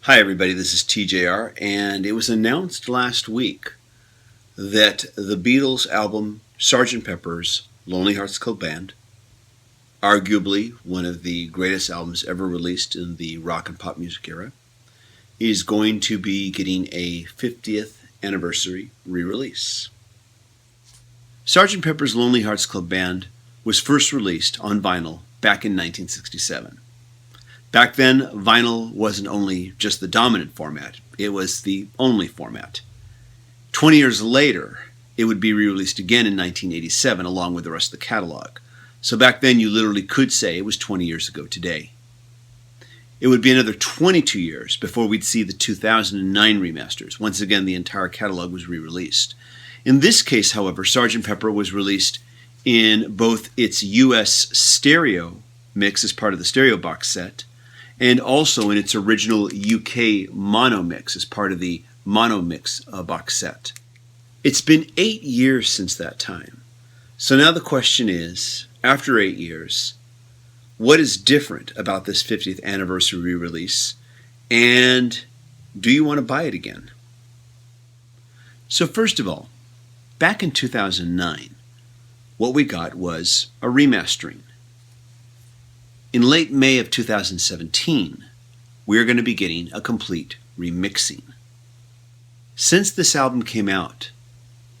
Hi everybody, this is TJR, and it was announced last week that the Beatles album Sgt Pepper's Lonely Hearts Club Band, arguably one of the greatest albums ever released in the rock and pop music era, is going to be getting a 50th anniversary re-release. Sgt Pepper's Lonely Hearts Club Band was first released on vinyl back in 1967. Back then, vinyl wasn't only just the dominant format, it was the only format. 20 years later, it would be re-released again in 1987 along with the rest of the catalog. So back then you literally could say it was 20 years ago today. It would be another 22 years before we'd see the 2009 remasters. Once again, the entire catalog was re-released. In this case, however, Sgt Pepper was released in both its US stereo mix as part of the stereo box set, and also in its original UK mono mix as part of the mono mix box set. It's been 8 years since that time. So now the question is, after 8 years, what is different about this 50th anniversary re-release, and do you want to buy it again? So first of all, back in 2009, what we got was a remastering. In late May of 2017, we're going to be getting a complete remixing. Since this album came out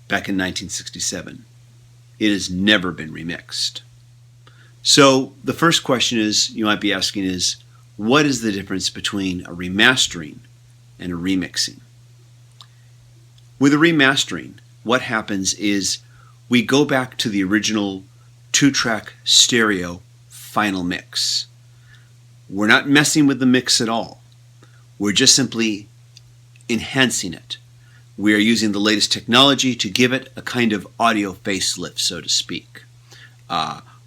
back in 1967, it has never been remixed. So the first question you might be asking is, what is the difference between a remastering and a remixing? With a remastering, what happens is we go back to the original 2-track stereo final mix. We're not messing with the mix at all. We're just simply enhancing it. We are using the latest technology to give it a kind of audio facelift, so to speak.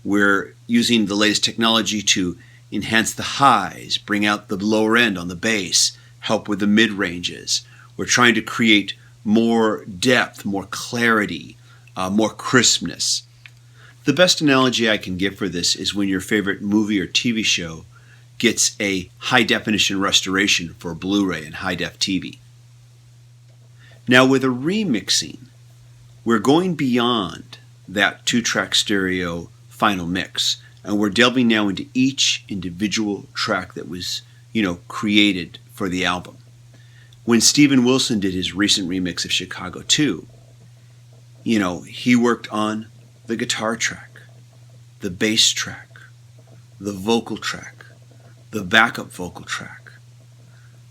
We're using the latest technology to enhance the highs, bring out the lower end on the bass, help with the mid-ranges. We're trying to create more depth, more clarity, more crispness. The best analogy I can give for this is when your favorite movie or TV show gets a high-definition restoration for Blu-ray and high-def TV. Now with a remixing, we're going beyond that 2-track stereo final mix, and we're delving now into each individual track that was, created for the album. When Steven Wilson did his recent remix of Chicago 2, he worked on the guitar track, the bass track, the vocal track, the backup vocal track.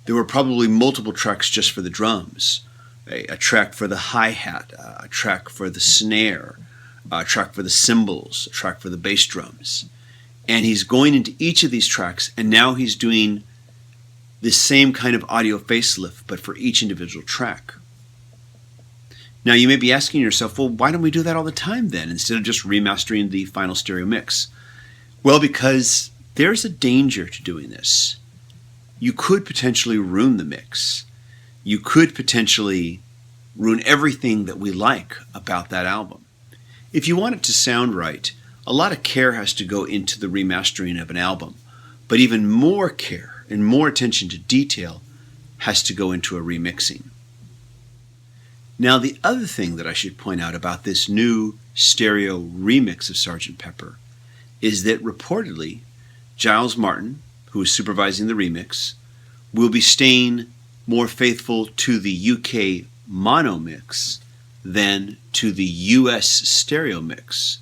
There were probably multiple tracks just for the drums, a track for the hi-hat, a track for the snare, a track for the cymbals, a track for the bass drums. And he's going into each of these tracks, and now he's doing the same kind of audio facelift, but for each individual track. Now you may be asking yourself, well, why don't we do that all the time then, instead of just remastering the final stereo mix? Well, because there's a danger to doing this. You could potentially ruin the mix. You could potentially ruin everything that we like about that album. If you want it to sound right, a lot of care has to go into the remastering of an album, but even more care and more attention to detail has to go into a remixing. Now, the other thing that I should point out about this new stereo remix of Sgt Pepper is that reportedly Giles Martin, who is supervising the remix, will be staying more faithful to the UK mono mix than to the US stereo mix.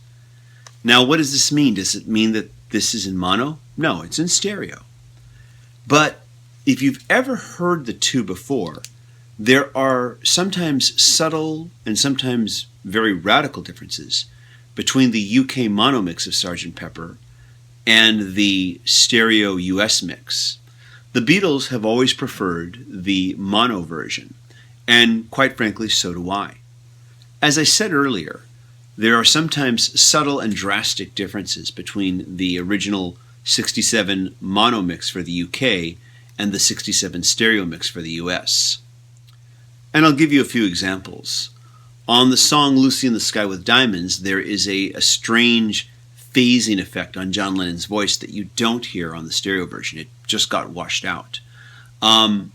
Now, what does this mean? Does it mean that this is in mono? No, it's in stereo. But if you've ever heard the two before, there are sometimes subtle and sometimes very radical differences between the UK mono mix of Sgt Pepper and the stereo US mix. The Beatles have always preferred the mono version, and quite frankly, so do I. As I said earlier, there are sometimes subtle and drastic differences between the original 67 mono mix for the UK and the 67 stereo mix for the US. And I'll give you a few examples. On the song Lucy in the Sky with Diamonds, there is a strange phasing effect on John Lennon's voice that you don't hear on the stereo version. It just got washed out. On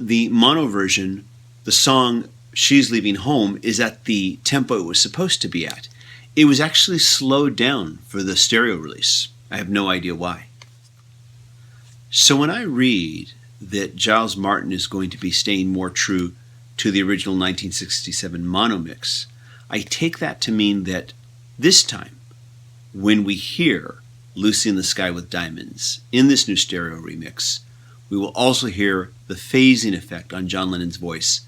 the mono version, the song She's Leaving Home is at the tempo it was supposed to be at. It was actually slowed down for the stereo release. I have no idea why. So when I read that Giles Martin is going to be staying more true to the original 1967 mono mix, I take that to mean that this time, when we hear Lucy in the Sky with Diamonds in this new stereo remix, we will also hear the phasing effect on John Lennon's voice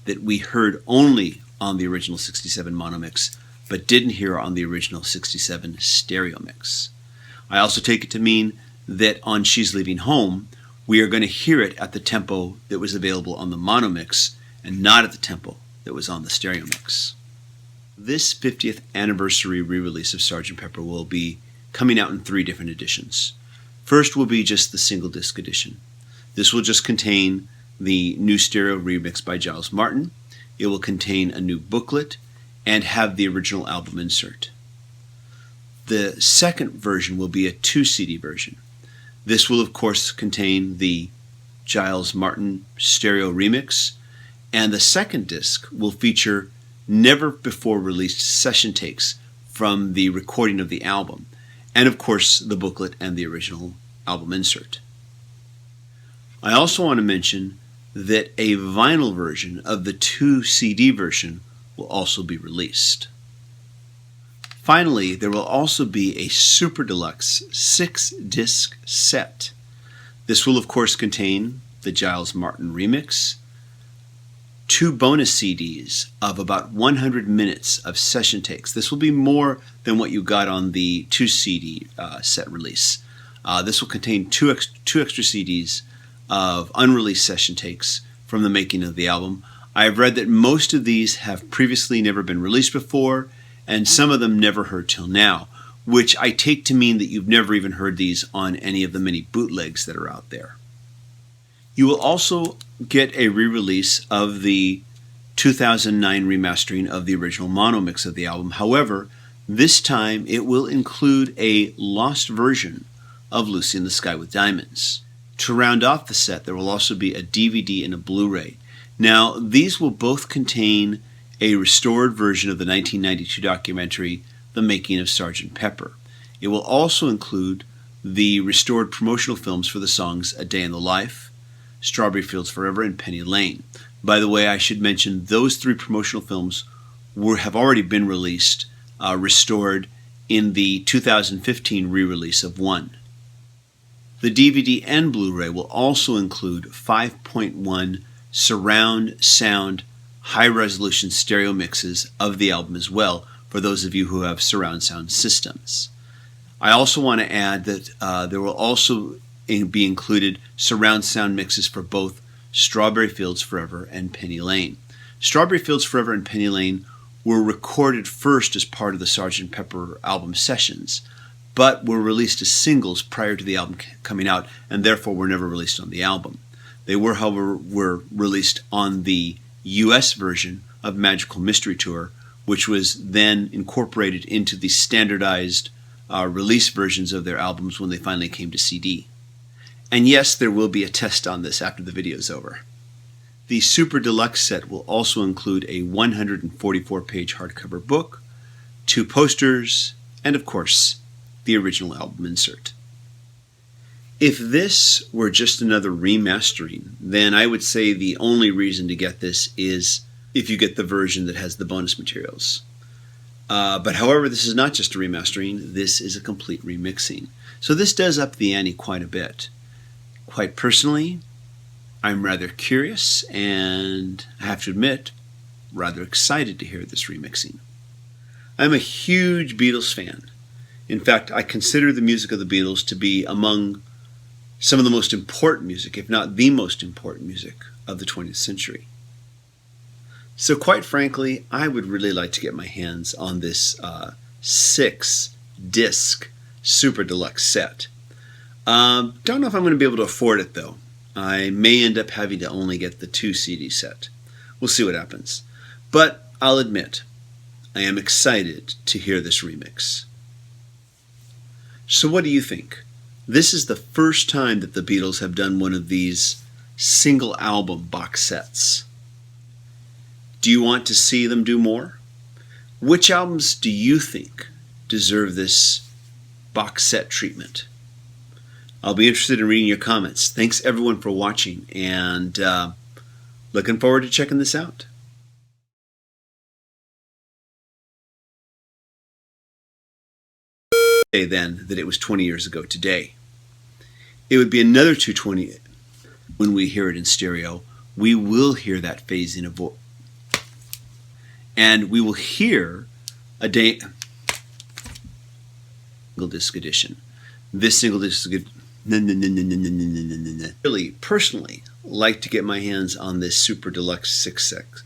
that we heard only on the original 67 mono mix, but didn't hear on the original 67 stereo mix. I also take it to mean that on She's Leaving Home, we are going to hear it at the tempo that was available on the mono mix and not at the tempo that was on the stereo mix. This 50th anniversary re-release of Sgt. Pepper will be coming out in 3 different editions. First will be just the single disc edition. This will just contain the new stereo remix by Giles Martin. It will contain a new booklet and have the original album insert. The second version will be a 2 CD version. This will, of course, contain the Giles Martin stereo remix, and the second disc will feature never-before-released session takes from the recording of the album, and, of course, the booklet and the original album insert. I also want to mention that a vinyl version of the 2 CD version will also be released. Finally, there will also be a Super Deluxe 6-disc set. This will, of course, contain the Giles Martin remix, 2 bonus CDs of about 100 minutes of session takes. This will be more than what you got on the 2 CD set release. This will contain two extra CDs of unreleased session takes from the making of the album. I have read that most of these have previously never been released before, and some of them never heard till now, which I take to mean that you've never even heard these on any of the many bootlegs that are out there. You will also get a re-release of the 2009 remastering of the original mono mix of the album. However, this time it will include a lost version of Lucy in the Sky with Diamonds. To round off the set, there will also be a DVD and a Blu-ray. Now, these will both contain a restored version of the 1992 documentary, The Making of Sgt. Pepper. It will also include the restored promotional films for the songs A Day in the Life, Strawberry Fields Forever, and Penny Lane. By the way, I should mention those 3 promotional films have already been released, restored in the 2015 re-release of One. The DVD and Blu-ray will also include 5.1 surround sound high-resolution stereo mixes of the album as well, for those of you who have surround sound systems. I also want to add that there will also be included surround sound mixes for both Strawberry Fields Forever and Penny Lane. Strawberry Fields Forever and Penny Lane were recorded first as part of the Sgt. Pepper album sessions, but were released as singles prior to the album coming out, and therefore were never released on the album. They were, however, released on the US version of Magical Mystery Tour, which was then incorporated into the standardized release versions of their albums when they finally came to CD. And yes, there will be a test on this after the video is over. The Super Deluxe set will also include a 144-page hardcover book, 2 posters, and of course, the original album insert. If this were just another remastering, then I would say the only reason to get this is if you get the version that has the bonus materials. But however, this is not just a remastering, this is a complete remixing. So this does up the ante quite a bit. Quite personally, I'm rather curious and, I have to admit, rather excited to hear this remixing. I'm a huge Beatles fan. In fact, I consider the music of the Beatles to be among some of the most important music, if not the most important music, of the 20th century. So quite frankly, I would really like to get my hands on this 6-disc Super Deluxe set. Don't know if I'm going to be able to afford it, though. I may end up having to only get the 2 CD set. We'll see what happens. But I'll admit, I am excited to hear this remix. So what do you think? This is the first time that the Beatles have done one of these single album box sets. Do you want to see them do more? Which albums do you think deserve this box set treatment? I'll be interested in reading your comments. Thanks everyone for watching, and looking forward to checking this out. Say then that it was 20 years ago today. It would be another 220 when we hear it in stereo. We will hear that phasing of voice, and we will hear a single disc edition. This single disc really personally like to get my hands on this Super Deluxe 6-6.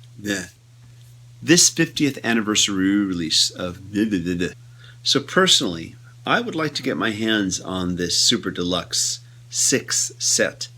This 50th anniversary release of so personally, I would like to get my hands on this Super Deluxe 6 set.